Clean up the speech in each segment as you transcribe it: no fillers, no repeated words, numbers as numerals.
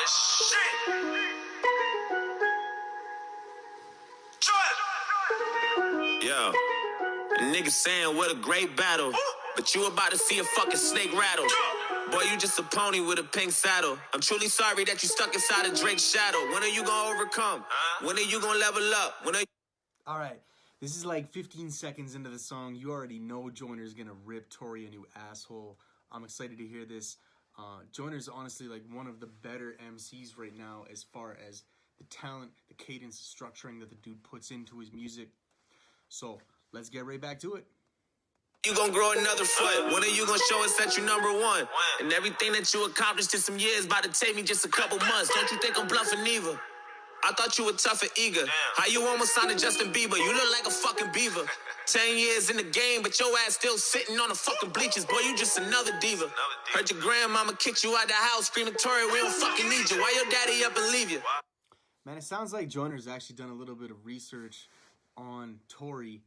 shit! Yo, niggas saying what a great battle, but you about to see a fucking snake rattle. Boy, you just a pony with a pink saddle. I'm truly sorry that you stuck inside of Drake's shadow. When are you gonna overcome? When are you gonna level up? All right, this is like 15 seconds into the song. You already know Joyner's gonna rip Tory a new asshole. I'm excited to hear this. Joyner's honestly like one of the better MCs right now as far as the talent, the cadence, the structuring that the dude puts into his music. So let's get right back to it. You gonna grow another foot? When are you gonna show us that you number one? And everything that you accomplished in some years about to take me just a couple months. Don't you think I'm bluffing either? I thought you were tough and eager. How you almost sounded Justin Bieber? You look like a fucking beaver. 10 years in the game, but your ass still sitting on the fucking bleachers. Boy, you just another diva. Heard your grandmama kicked you out the house screaming, Tory, we don't fucking need you. Why your daddy up and leave you? Man, it sounds like Joyner's actually done a little bit of research on Tory.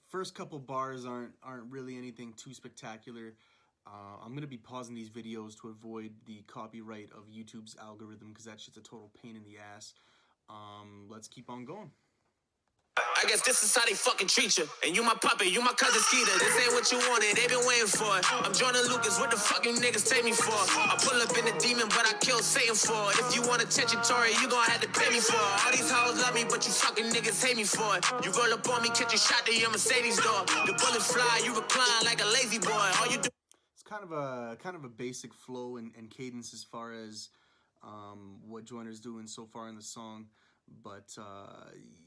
First couple bars aren't really anything too spectacular. I'm going to be pausing these videos to avoid the copyright of YouTube's algorithm because that shit's a total pain in the ass. Let's keep on going. I guess this is how they fucking treat you. And you my puppet, you my cousin Skeeter. This ain't what you wanted, they been waiting for it. I'm Joyner Lucas, what the fucking niggas take me for? I pull up in the demon, but I kill Satan for it. If you want attention, Tory, you gon' have to pay me for it. All these hoes love me, but you fucking niggas hate me for it. You roll up on me, catch a shot to your Mercedes door. The bullet fly, you recline like a lazy boy. All you do. It's kind of a basic flow and cadence as far as what Joyner's doing so far in the song, but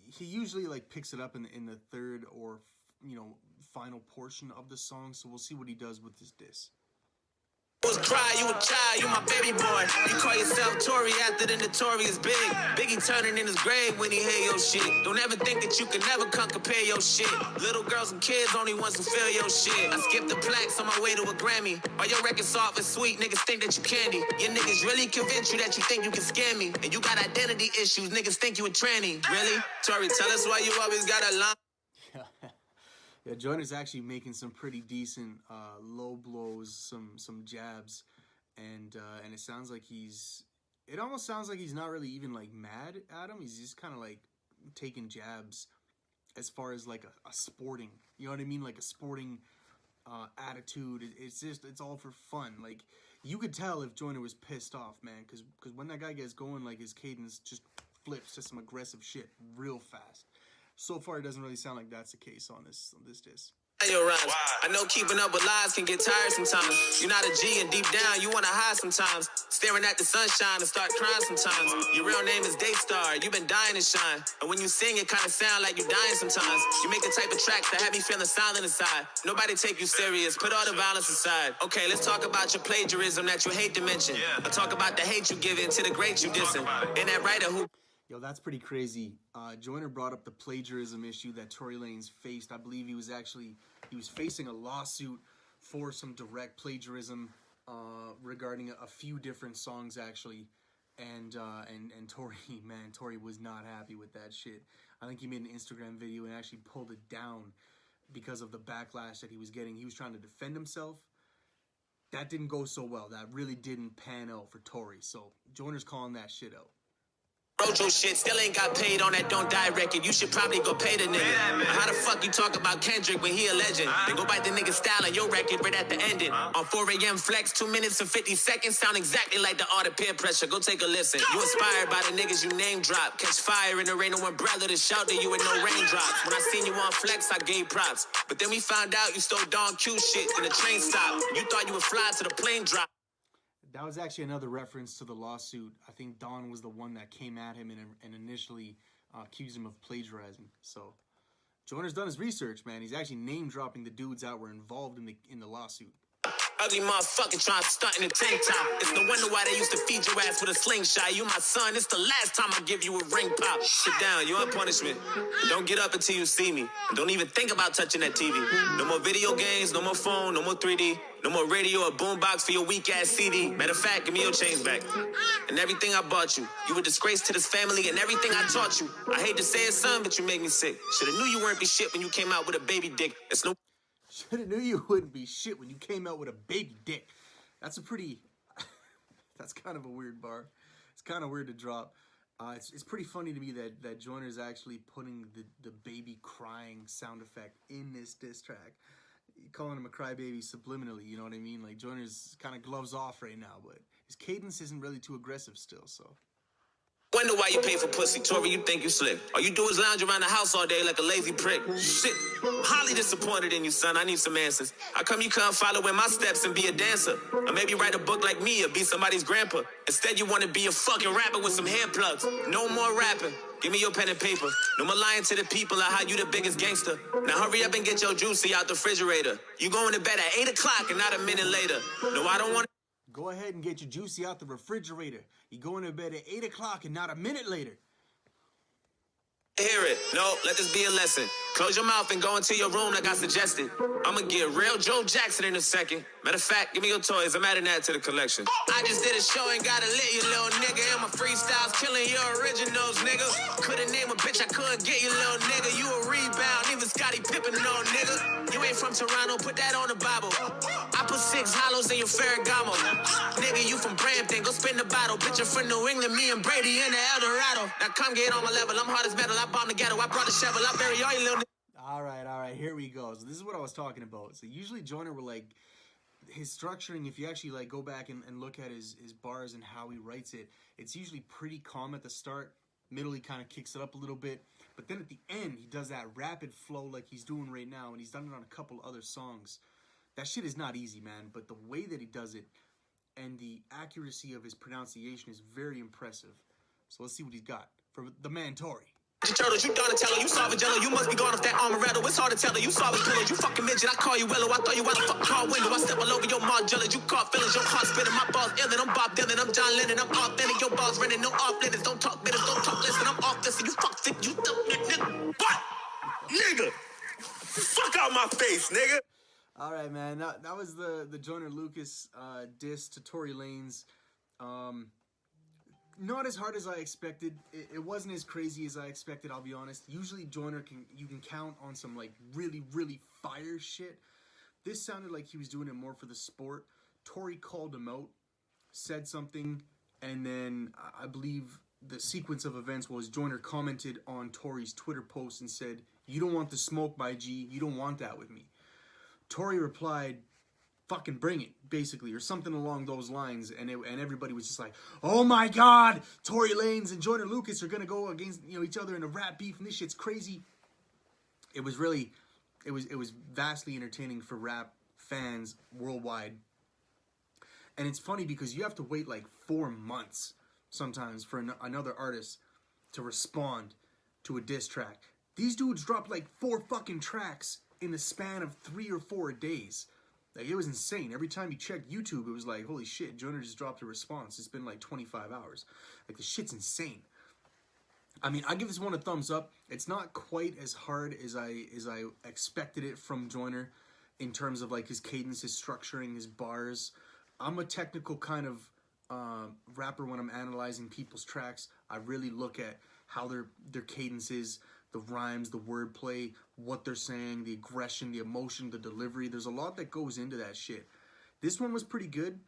he usually like picks it up in the third or final portion of the song. So we'll see what he does with this diss. Was cry, you a child, you my baby boy. You call yourself Tory after the notorious big. Biggie turning in his grave when he hear your shit. Don't ever think that you can never come compare your shit. Little girls and kids only ones who feel your shit. I skipped the plaques on my way to a Grammy. All your records soft and sweet, niggas think that you candy. Your niggas really convince you that you think you can scam me. And you got identity issues, niggas think you a tranny. Really? Tory, tell us why you always got a line. Yeah, Joyner's actually making some pretty decent low blows, some jabs, and it sounds like it almost sounds like he's not really even like mad at him. He's just kind of like taking jabs as far as like a sporting, you know what I mean, like a sporting attitude. It's all for fun. Like you could tell if Joyner was pissed off, man, because when that guy gets going, like his cadence just flips to some aggressive shit real fast. So far, it doesn't really sound like that's the case on this diss. Your rhymes. I know keeping up with lies can get tired sometimes. You're not a G and deep down you wanna hide sometimes. Staring at the sunshine and start crying sometimes. Your real name is Daystar, you've been dying to shine. And when you sing it kinda sound like you're dying sometimes. You make the type of tracks that have me feeling silent inside. Nobody take you serious, put all the violence aside. Okay, let's talk about your plagiarism that you hate to mention. I'll talk about the hate you give in to the great you dissing. And that writer who... Yo, that's pretty crazy. Joyner brought up the plagiarism issue that Tory Lanez faced. I believe he was facing a lawsuit for some direct plagiarism regarding a few different songs actually, and Tory was not happy with that shit. I think he made an Instagram video and actually pulled it down because of the backlash that he was getting. He was trying to defend himself. That didn't go so well. That really didn't pan out for Tory. So Joyner's calling that shit out. Wrote your shit, still ain't got paid on that Don't Die record. You should probably go pay the nigga. How the fuck you talk about Kendrick when he a legend? Then go bite the nigga style on your record right at the ending. On 4 a.m. flex, 2 minutes and 50 seconds. Sound exactly like the art of peer pressure. Go take a listen. You inspired by the niggas you name drop. Catch fire in the rain, no umbrella to shelter you with no raindrops. When I seen you on flex, I gave props. But then we found out you stole Don Q shit and the train stopped. You thought you would fly to the plane drop. That was actually another reference to the lawsuit. I think Don was the one that came at him and initially accused him of plagiarizing. So Joyner's done his research, man. He's actually name-dropping the dudes that were involved in the lawsuit. Ugly motherfucker trying to stunt in a tank top. It's no wonder why they used to feed your ass with a slingshot. You my son, it's the last time I give you a ring pop. Sit down, you're on punishment. Don't get up until you see me. Don't even think about touching that TV. No more video games, no more phone, no more 3D. No more radio or boombox for your weak-ass CD. Matter of fact, give me your change back. And everything I bought you. You a disgrace to this family and everything I taught you. I hate to say it, son, but you make me sick. Should've knew you weren't be shit when you came out with a baby dick. It's no... Should've knew you wouldn't be shit when you came out with a baby dick. That's a pretty That's kind of a weird bar. It's kind of weird to drop. It's pretty funny to me that Joyner is actually putting the baby crying sound effect in this diss track. Calling him a crybaby subliminally, you know what I mean? Like, Joyner's kind of gloves off right now, but his cadence isn't really too aggressive still, so. Wonder why you pay for pussy, Tory, you think you slick. All you do is lounge around the house all day like a lazy prick. Shit, I'm highly disappointed in you, son. I need some answers. How come you can't follow in my steps and be a dancer? Or maybe write a book like me or be somebody's grandpa? Instead, you want to be a fucking rapper with some hair plugs. No more rapping. Give me your pen and paper. No more lying to the people on how you the biggest gangster. Now hurry up and get your juicy out the refrigerator. You going to bed at 8 o'clock and not a minute later. No, I don't want to. Go ahead and get your juicy out the refrigerator. You going to bed at 8 o'clock and not a minute later. Hear it. No, let this be a lesson. Close your mouth and go into your room like I suggested. I'ma get real Joe Jackson in a second. Matter of fact, give me your toys. I'm adding that to the collection. I just did a show and got a lit, you little nigga. And my freestyles killing your originals, nigga. Couldn't name a bitch I couldn't get, you little nigga. You a rebound, even Scottie Pippen, no nigga. You ain't from Toronto, put that on the Bible. I put 6 hollows in your Ferragamo. Nigga, you from Brampton, go spin the bottle. Bitch, you're from New England, me and Brady in the Eldorado. Now come get on my level, I'm hard as metal. I bomb the ghetto, I brought the shovel, I bury all you little niggas. All right, here we go. So this is what I was talking about. So usually Joyner will, like, his structuring, if you actually, like, go back and look at his bars and how he writes it, it's usually pretty calm at the start. Middle, he kind of kicks it up a little bit. But then at the end, he does that rapid flow like he's doing right now, and he's done it on a couple other songs. That shit is not easy, man, but the way that he does it and the accuracy of his pronunciation is very impressive. So let's see what he's got for the man Tory. Turtles, you Donatello, you Salvagello, you must be going off that Armoretto. It's hard to tell her, you Salvage pillow, you fucking midget, I call you Willow, I throw you out the fucking car window, I step all over your Margiela, you caught feelings, your heart spinning, my balls illin', I'm Bob Dylan, I'm John Lennon, I'm authentic, your balls running, no off limits, don't talk bitters, don't talk listen, I'm off this, and you fuck thick, you nigga, what? Nigga, fuck out my face, nigga. All right, man, that was the Joyner Lucas diss to Tory Lanez. Not as hard as I expected. It wasn't as crazy as I expected, I'll be honest. Usually Joyner you can count on some, like, really, really fire shit. This sounded like he was doing it more for the sport. Tory called him out, said something, and then I believe the sequence of events was Joyner commented on Tory's Twitter post and said, "You don't want the smoke, my G. You don't want that with me." Tory replied, "Fucking bring it," basically, or something along those lines, and everybody was just like, "Oh my God, Tory Lanez and Joyner Lucas are gonna go against each other in a rap beef, and this shit's crazy." It was vastly entertaining for rap fans worldwide, and it's funny because you have to wait like 4 months sometimes for another artist to respond to a diss track. These dudes dropped like 4 fucking tracks in the span of 3 or 4 days. Like, it was insane. Every time you checked YouTube, it was like, holy shit, Joyner just dropped a response. It's been like 25 hours. Like, the shit's insane. I mean, I give this one a thumbs up. It's not quite as hard as I expected it from Joyner in terms of, like, his cadence, his structuring, his bars. I'm a technical kind of rapper when I'm analyzing people's tracks. I really look at how their cadence is, the rhymes, the wordplay, what they're saying, the aggression, the emotion, the delivery. There's a lot that goes into that shit. This one was pretty good.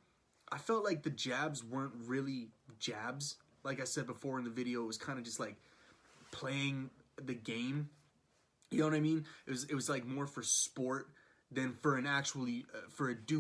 I felt like the jabs weren't really jabs. Like I said before in the video, it was kind of just like playing the game. You know what I mean? It was like more for sport than for an actually for a dude.